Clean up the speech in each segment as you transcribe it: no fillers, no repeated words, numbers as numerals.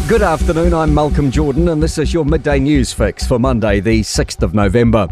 Good afternoon, I'm Malcolm Jordan and this is your Midday News Fix for Monday the 6th of November.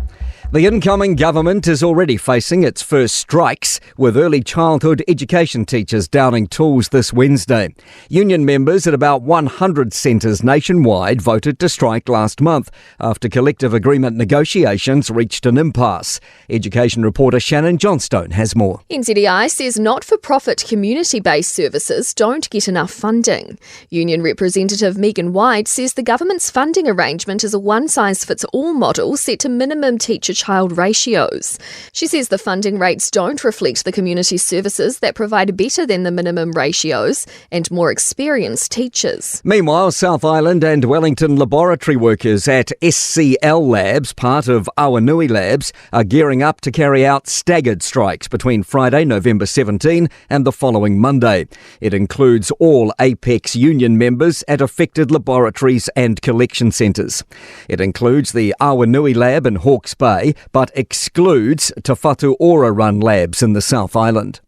The incoming government is already facing its first strikes, with early childhood education teachers downing tools this Wednesday. Union members at about 100 centres nationwide voted to strike last month after collective agreement negotiations reached an impasse. Education reporter Shannon Johnstone has more. NZEI says not-for-profit community-based services don't get enough funding. Union representative Megan White says the government's funding arrangement is a one-size-fits-all model set to minimum teacher-child ratios. She says the funding rates don't reflect the community services that provide better than the minimum ratios and more experienced teachers. Meanwhile, South Island and Wellington laboratory workers at SCL Labs, part of Awanui Labs, are gearing up to carry out staggered strikes between Friday, November 17 and the following Monday. It includes all Apex union members at affected laboratories and collection centres. It includes the Awanui Lab in Hawke's Bay, but excludes Te Whatu Ora-run labs in the South Island.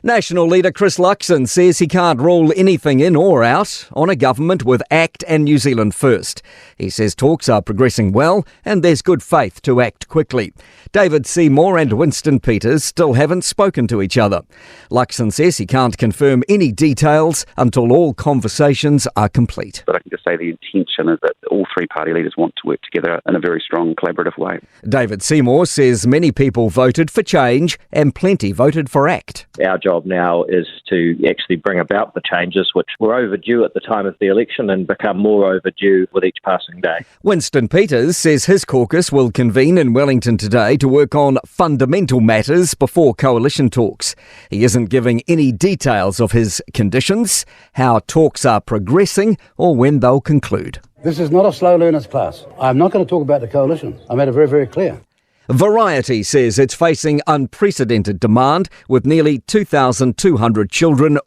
National leader Chris Luxon says he can't rule anything in or out on a government with ACT and New Zealand First. He says talks are progressing well and there's good faith to act quickly. David Seymour and Winston Peters still haven't spoken to each other. Luxon says he can't confirm any details until all conversations are complete. But I can just say the intention is that all three party leaders want to work together in a very strong collaborative way. David Seymour says many people voted for change and plenty voted for ACT. Our job now is to actually bring about the changes which were overdue at the time of the election and become more overdue with each passing day. Winston Peters says his caucus will convene in Wellington today to work on fundamental matters before coalition talks. He isn't giving any details of his conditions, how talks are progressing or when they'll conclude. This is not a slow learners class. I'm not going to talk about the coalition. I made it very, very clear. Variety says it's facing unprecedented demand with nearly 2,200 children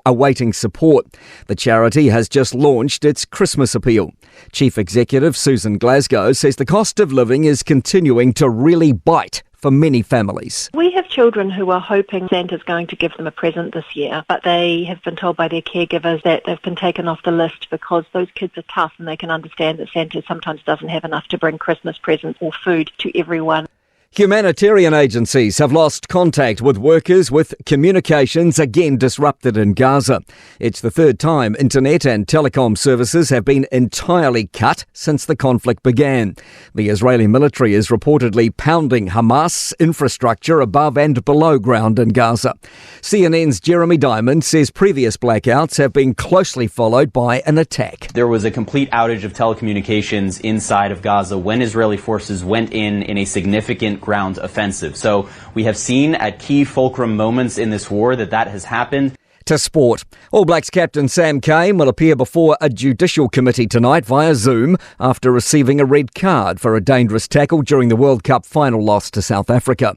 awaiting support. The charity has just launched its Christmas appeal. Chief Executive Susan Glasgow says the cost of living is continuing to really bite for many families. We have children who are hoping Santa's going to give them a present this year, but they have been told by their caregivers that they've been taken off the list because those kids are tough and they can understand that Santa sometimes doesn't have enough to bring Christmas presents or food to everyone. Humanitarian agencies have lost contact with workers with communications again disrupted in Gaza. It's the third time internet and telecom services have been entirely cut since the conflict began. The Israeli military is reportedly pounding Hamas infrastructure above and below ground in Gaza. CNN's Jeremy Diamond says previous blackouts have been closely followed by an attack. There was a complete outage of telecommunications inside of Gaza when Israeli forces went in a significant ground offensive. So we have seen at key fulcrum moments in this war that has happened. To sport. All Blacks captain Sam Cane will appear before a judicial committee tonight via Zoom after receiving a red card for a dangerous tackle during the World Cup final loss to South Africa.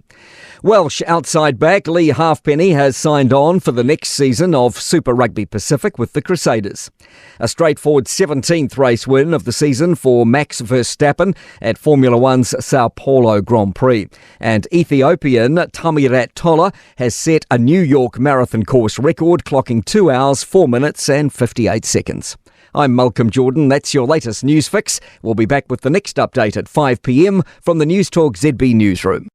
Welsh outside back Lee Halfpenny has signed on for the next season of Super Rugby Pacific with the Crusaders. A straightforward 17th race win of the season for Max Verstappen at Formula One's Sao Paulo Grand Prix. And Ethiopian Tamirat Tola has set a New York marathon course record, clocking 2 hours, 4 minutes and 58 seconds. I'm Malcolm Jordan. That's your latest news fix. We'll be back with the next update at 5 p.m. from the Newstalk ZB newsroom.